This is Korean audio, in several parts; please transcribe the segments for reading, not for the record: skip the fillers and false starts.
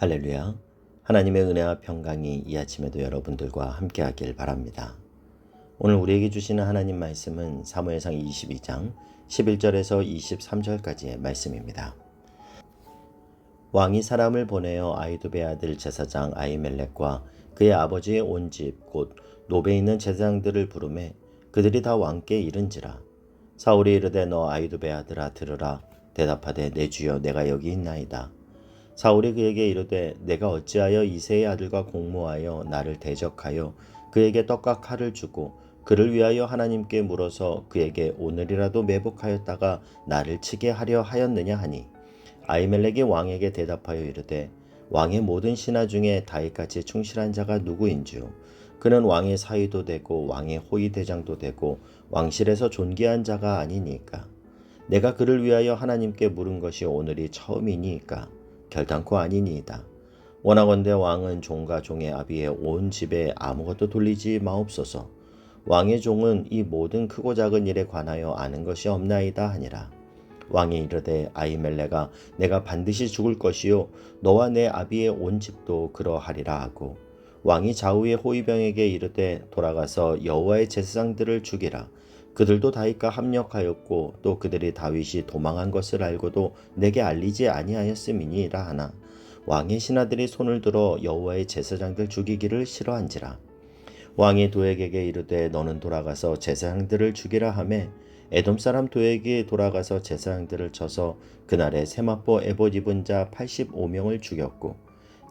할렐루야. 하나님의 은혜와 평강이 이 아침에도 여러분들과 함께하길 바랍니다. 오늘 우리에게 주시는 하나님 말씀은 사무엘상 22장 11절에서 23절까지의 말씀입니다. 왕이 사람을 보내어 아히두베의 아들 제사장 아히멜렉과 그의 아버지의 온 집 곧 노베에 있는 제사장들을 부르매 그들이 다 왕께 이른지라. 사울이 이르되 너 아히두베의 아들아 들으라. 대답하되 내 주여 내가 여기 있나이다. 사울이 그에게 이르되 내가 어찌하여 이새의 아들과 공모하여 나를 대적하여 그에게 떡과 칼을 주고 그를 위하여 하나님께 물어서 그에게 오늘이라도 매복하였다가 나를 치게 하려 하였느냐 하니 아히멜렉이 왕에게 대답하여 이르되 왕의 모든 신하 중에 다윗같이 충실한 자가 누구인지요. 그는 왕의 사위도 되고 왕의 호위대장도 되고 왕실에서 존귀한 자가 아니니까. 내가 그를 위하여 하나님께 물은 것이 오늘이 처음이니까. 결단코 아니니이다. 원하건대 왕은 종과 종의 아비의 온 집에 아무것도 돌리지 마옵소서. 왕의 종은 이 모든 크고 작은 일에 관하여 아는 것이 없나이다 하니라. 왕이 이르되 아히멜렉아 내가 반드시 죽을 것이요 너와 내 아비의 온 집도 그러하리라 하고 왕이 좌우의 호위병에게 이르되 돌아가서 여호와의 제사장들을 죽이라. 그들도 다윗과 합력하였고 또 그들이 다윗이 도망한 것을 알고도 내게 알리지 아니하였음이니라 하나 왕의 신하들이 손을 들어 여호와의 제사장들 죽이기를 싫어한지라. 왕이 도액에게 이르되 너는 돌아가서 제사장들을 죽이라 하매 에돔 사람 도액이 돌아가서 제사장들을 쳐서 그날에 세마포 에봇 입은 자 85명을 죽였고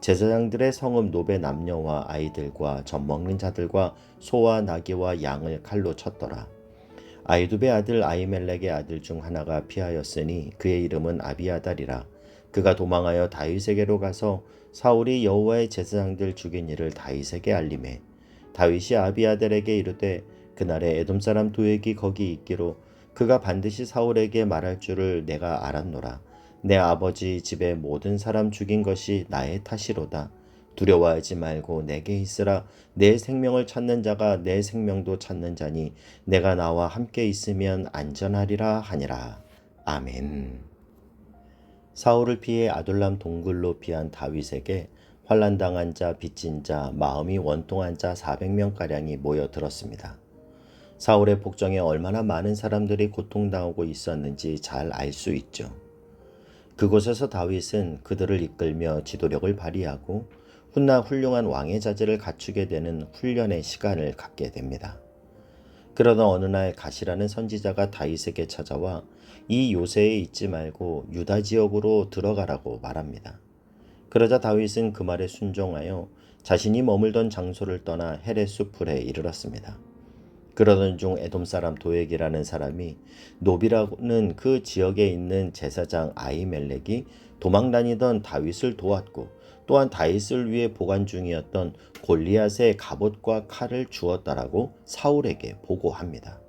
제사장들의 성읍 노베 남녀와 아이들과 젖먹는 자들과 소와 나귀와 양을 칼로 쳤더라. 아히두베 아들 아히멜렉의 아들 중 하나가 피하였으니 그의 이름은 아비아달이라. 그가 도망하여 다윗에게로 가서 사울이 여호와의 제사장들 죽인 일을 다윗에게 알리매 다윗이 아비아달에게 이르되 그날에 에돔 사람 도액이 거기 있기로 그가 반드시 사울에게 말할 줄을 내가 알았노라. 내 아버지 집의 모든 사람 죽인 것이 나의 탓이로다. 두려워하지 말고 내게 있으라. 내 생명을 찾는 자가 내 생명도 찾는 자니 내가 나와 함께 있으면 안전하리라 하니라. 아멘. 사울을 피해 아둘람 동굴로 피한 다윗에게 환난당한 자, 빚진 자, 마음이 원통한 자 400명가량이 모여들었습니다. 사울의 복정에 얼마나 많은 사람들이 고통당하고 있었는지 잘 알 수 있죠. 그곳에서 다윗은 그들을 이끌며 지도력을 발휘하고 훗날 훌륭한 왕의 자질을 갖추게 되는 훈련의 시간을 갖게 됩니다. 그러던 어느 날 가시라는 선지자가 다윗에게 찾아와 이 요새에 있지 말고 유다 지역으로 들어가라고 말합니다. 그러자 다윗은 그 말에 순종하여 자신이 머물던 장소를 떠나 헤레스 풀에 이르렀습니다. 그러던 중 에돔 사람 도액이라는 사람이 노비라는 그 지역에 있는 제사장 아히멜렉이 도망다니던 다윗을 도왔고 또한 다윗을 위해 보관 중이었던 골리앗의 갑옷과 칼을 주었다라고 사울에게 보고합니다.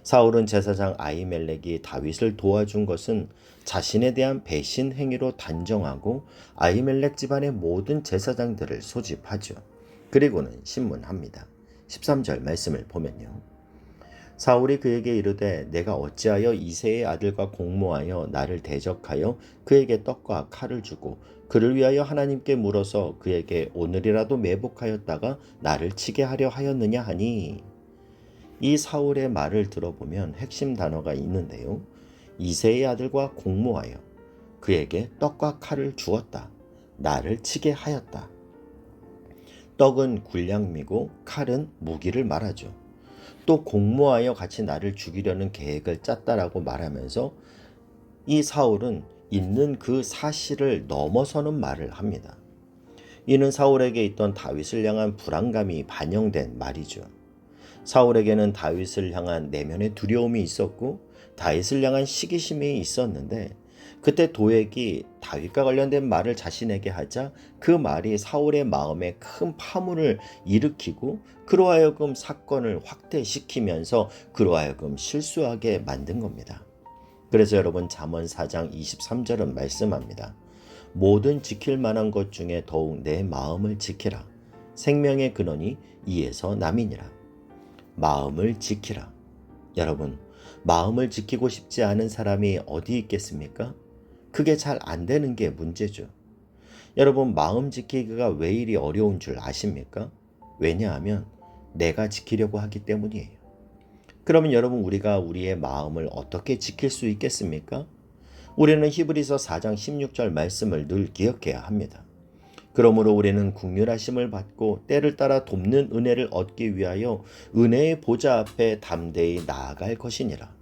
사울은 제사장 아히멜렉이 다윗을 도와준 것은 자신에 대한 배신 행위로 단정하고 아히멜렉 집안의 모든 제사장들을 소집하죠. 그리고는 신문합니다. 13절 말씀을 보면요. 사울이 그에게 이르되 내가 어찌하여 이새의 아들과 공모하여 나를 대적하여 그에게 떡과 칼을 주고 그를 위하여 하나님께 물어서 그에게 오늘이라도 매복하였다가 나를 치게 하려 하였느냐 하니 이 사울의 말을 들어보면 핵심 단어가 있는데요. 이새의 아들과 공모하여 그에게 떡과 칼을 주었다. 나를 치게 하였다. 떡은 군량미고 칼은 무기를 말하죠. 또 공모하여 같이 나를 죽이려는 계획을 짰다라고 말하면서 이 사울은 있는 그 사실을 넘어서는 말을 합니다. 이는 사울에게 있던 다윗을 향한 불안감이 반영된 말이죠. 사울에게는 다윗을 향한 내면의 두려움이 있었고 다윗을 향한 시기심이 있었는데 그때 도액이 다윗과 관련된 말을 자신에게 하자 그 말이 사울의 마음에 큰 파문을 일으키고 그로 하여금 사건을 확대시키면서 그로 하여금 실수하게 만든 겁니다. 그래서 여러분 잠언 4장 23절은 말씀합니다. 모든 지킬 만한 것 중에 더욱 내 마음을 지키라. 생명의 근원이 이에서 남이니라. 마음을 지키라. 여러분, 마음을 지키고 싶지 않은 사람이 어디 있겠습니까? 그게 잘 안 되는 게 문제죠. 여러분, 마음 지키기가 왜 이리 어려운 줄 아십니까? 왜냐하면 내가 지키려고 하기 때문이에요. 그러면 여러분, 우리가 우리의 마음을 어떻게 지킬 수 있겠습니까? 우리는 히브리서 4장 16절 말씀을 늘 기억해야 합니다. 그러므로 우리는 긍휼하심을 받고 때를 따라 돕는 은혜를 얻기 위하여 은혜의 보좌 앞에 담대히 나아갈 것이니라.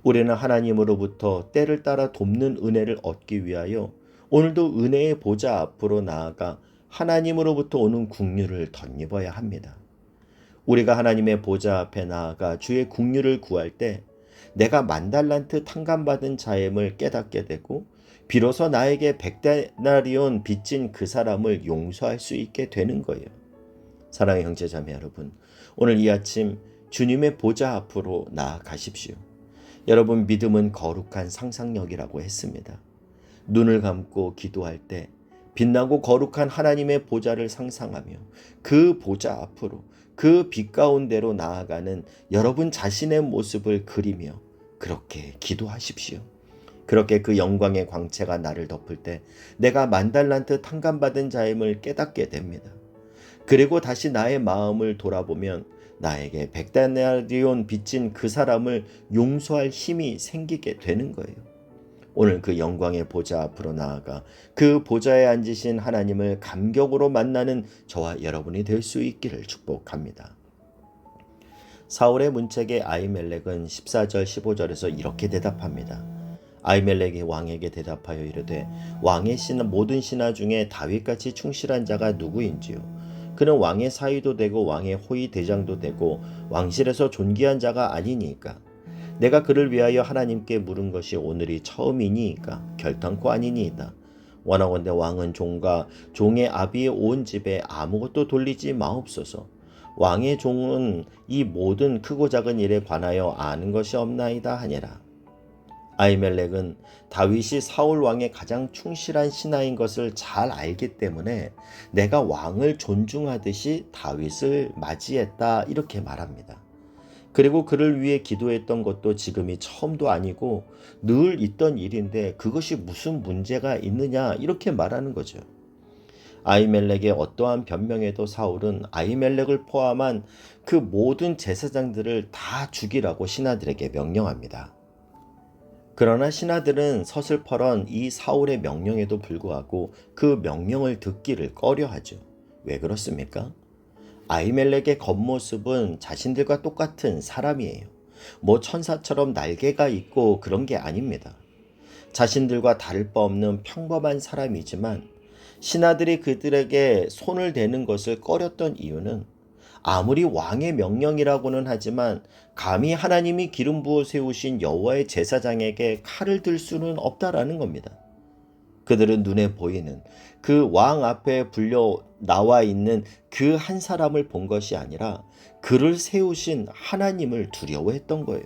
우리는 하나님으로부터 때를 따라 돕는 은혜를 얻기 위하여 오늘도 은혜의 보좌 앞으로 나아가 하나님으로부터 오는 긍휼을 덧입어야 합니다. 우리가 하나님의 보좌 앞에 나아가 주의 긍휼을 구할 때 내가 10,000달란트 탕감받은 자임을 깨닫게 되고 비로소 나에게 100데나리온 빚진 그 사람을 용서할 수 있게 되는 거예요. 사랑의 형제자매 여러분, 오늘 이 아침 주님의 보좌 앞으로 나아가십시오. 여러분, 믿음은 거룩한 상상력이라고 했습니다. 눈을 감고 기도할 때 빛나고 거룩한 하나님의 보좌를 상상하며 그 보좌 앞으로 그 빛 가운데로 나아가는 여러분 자신의 모습을 그리며 그렇게 기도하십시오. 그렇게 그 영광의 광채가 나를 덮을 때 내가 10,000달란트 탕감받은 자임을 깨닫게 됩니다. 그리고 다시 나의 마음을 돌아보면 나에게 100데나리온 빚진 그 사람을 용서할 힘이 생기게 되는 거예요. 오늘 그 영광의 보좌 앞으로 나아가 그 보좌에 앉으신 하나님을 감격으로 만나는 저와 여러분이 될 수 있기를 축복합니다. 사울의 문책에 아히멜렉은 14절 15절에서 이렇게 대답합니다. 아히멜렉이 왕에게 대답하여 이르되 왕의 모든 신하 중에 다윗같이 충실한 자가 누구인지요? 그는 왕의 사위도 되고 왕의 호위 대장도 되고 왕실에서 존귀한 자가 아니니까. 내가 그를 위하여 하나님께 물은 것이 오늘이 처음이니까 결단코 아니니이다. 원하건대 왕은 종과 종의 아비의 온 집에 아무것도 돌리지 마옵소서. 왕의 종은 이 모든 크고 작은 일에 관하여 아는 것이 없나이다 하니라. 아히멜렉은 다윗이 사울 왕의 가장 충실한 신하인 것을 잘 알기 때문에 내가 왕을 존중하듯이 다윗을 맞이했다 이렇게 말합니다. 그리고 그를 위해 기도했던 것도 지금이 처음도 아니고 늘 있던 일인데 그것이 무슨 문제가 있느냐 이렇게 말하는 거죠. 아히멜렉의 어떠한 변명에도 사울은 아히멜렉을 포함한 그 모든 제사장들을 다 죽이라고 신하들에게 명령합니다. 그러나 신하들은 서슬퍼런 이 사울의 명령에도 불구하고 그 명령을 듣기를 꺼려하죠. 왜 그렇습니까? 아히멜렉의 겉모습은 자신들과 똑같은 사람이에요. 뭐 천사처럼 날개가 있고 그런 게 아닙니다. 자신들과 다를 바 없는 평범한 사람이지만 신하들이 그들에게 손을 대는 것을 꺼렸던 이유는 아무리 왕의 명령이라고는 하지만 감히 하나님이 기름 부어 세우신 여호와의 제사장에게 칼을 들 수는 없다라는 겁니다. 그들은 눈에 보이는 그 왕 앞에 불려 나와 있는 그 한 사람을 본 것이 아니라 그를 세우신 하나님을 두려워했던 거예요.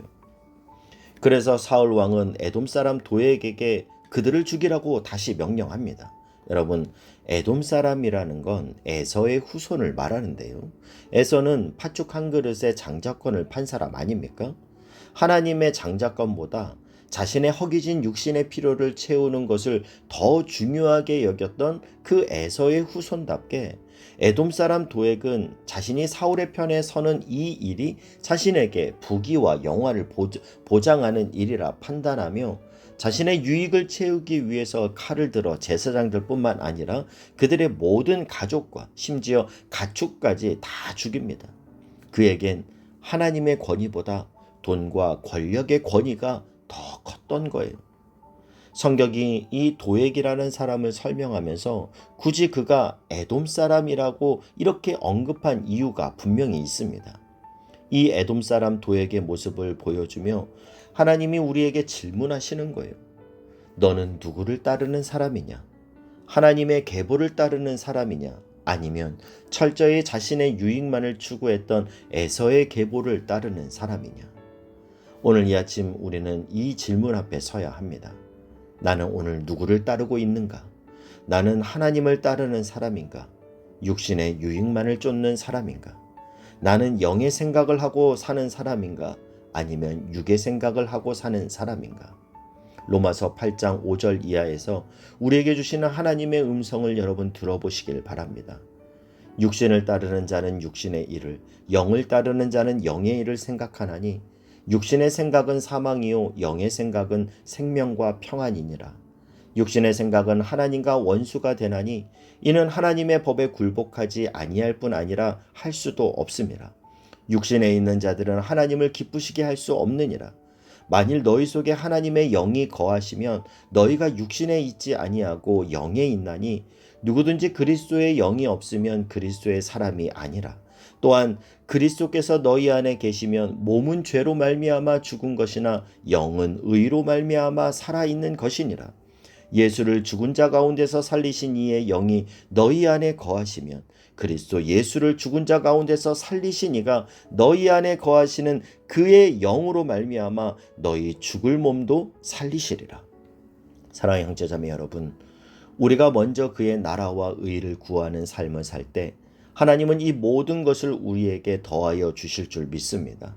그래서 사울 왕은 에돔 사람 도액에게 그들을 죽이라고 다시 명령합니다. 여러분, 에돔 사람이라는 건 에서의 후손을 말하는데요. 에서는 팥죽 한 그릇에 장자권을 판 사람 아닙니까? 하나님의 장자권보다 자신의 허기진 육신의 필요를 채우는 것을 더 중요하게 여겼던 그 에서의 후손답게 에돔 사람 도액은 자신이 사울의 편에 서는 이 일이 자신에게 부귀와 영화를 보장하는 일이라 판단하며 자신의 유익을 채우기 위해서 칼을 들어 제사장들뿐만 아니라 그들의 모든 가족과 심지어 가축까지 다 죽입니다. 그에겐 하나님의 권위보다 돈과 권력의 권위가 더 컸던 거예요. 성경이 이 도액이라는 사람을 설명하면서 굳이 그가 에돔 사람이라고 이렇게 언급한 이유가 분명히 있습니다. 이 에돔 사람 도액의 모습을 보여주며 하나님이 우리에게 질문하시는 거예요. 너는 누구를 따르는 사람이냐? 하나님의 계보를 따르는 사람이냐? 아니면 철저히 자신의 유익만을 추구했던 에서의 계보를 따르는 사람이냐? 오늘 이 아침 우리는 이 질문 앞에 서야 합니다. 나는 오늘 누구를 따르고 있는가? 나는 하나님을 따르는 사람인가? 육신의 유익만을 쫓는 사람인가? 나는 영의 생각을 하고 사는 사람인가? 아니면 육의 생각을 하고 사는 사람인가? 로마서 8장 5절 이하에서 우리에게 주시는 하나님의 음성을 여러분 들어보시길 바랍니다. 육신을 따르는 자는 육신의 일을, 영을 따르는 자는 영의 일을 생각하나니 육신의 생각은 사망이요 영의 생각은 생명과 평안이니라. 육신의 생각은 하나님과 원수가 되나니 이는 하나님의 법에 굴복하지 아니할 뿐 아니라 할 수도 없음이라. 육신에 있는 자들은 하나님을 기쁘시게 할 수 없느니라. 만일 너희 속에 하나님의 영이 거하시면 너희가 육신에 있지 아니하고 영에 있나니 누구든지 그리스도의 영이 없으면 그리스도의 사람이 아니라. 또한 그리스도께서 너희 안에 계시면 몸은 죄로 말미암아 죽은 것이나 영은 의로 말미암아 살아있는 것이니라. 예수를 죽은 자 가운데서 살리신 이의 영이 너희 안에 거하시면 그리스도 예수를 죽은 자 가운데서 살리신 이가 너희 안에 거하시는 그의 영으로 말미암아 너희 죽을 몸도 살리시리라. 사랑하는 형제자매 여러분, 우리가 먼저 그의 나라와 의를 구하는 삶을 살 때 하나님은 이 모든 것을 우리에게 더하여 주실 줄 믿습니다.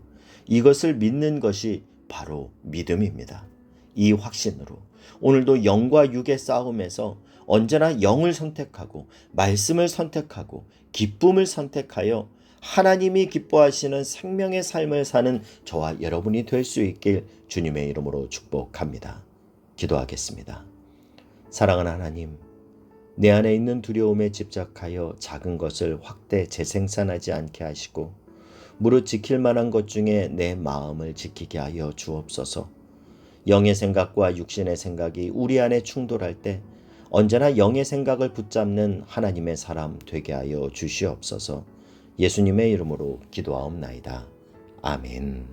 이것을 믿는 것이 바로 믿음입니다. 이 확신으로 오늘도 영과 육의 싸움에서 언제나 영을 선택하고 말씀을 선택하고 기쁨을 선택하여 하나님이 기뻐하시는 생명의 삶을 사는 저와 여러분이 될 수 있길 주님의 이름으로 축복합니다. 기도하겠습니다. 사랑하는 하나님, 내 안에 있는 두려움에 집착하여 작은 것을 확대 재생산하지 않게 하시고 무릇 지킬 만한 것 중에 내 마음을 지키게 하여 주옵소서. 영의 생각과 육신의 생각이 우리 안에 충돌할 때 언제나 영의 생각을 붙잡는 하나님의 사람 되게 하여 주시옵소서. 예수님의 이름으로 기도하옵나이다. 아멘.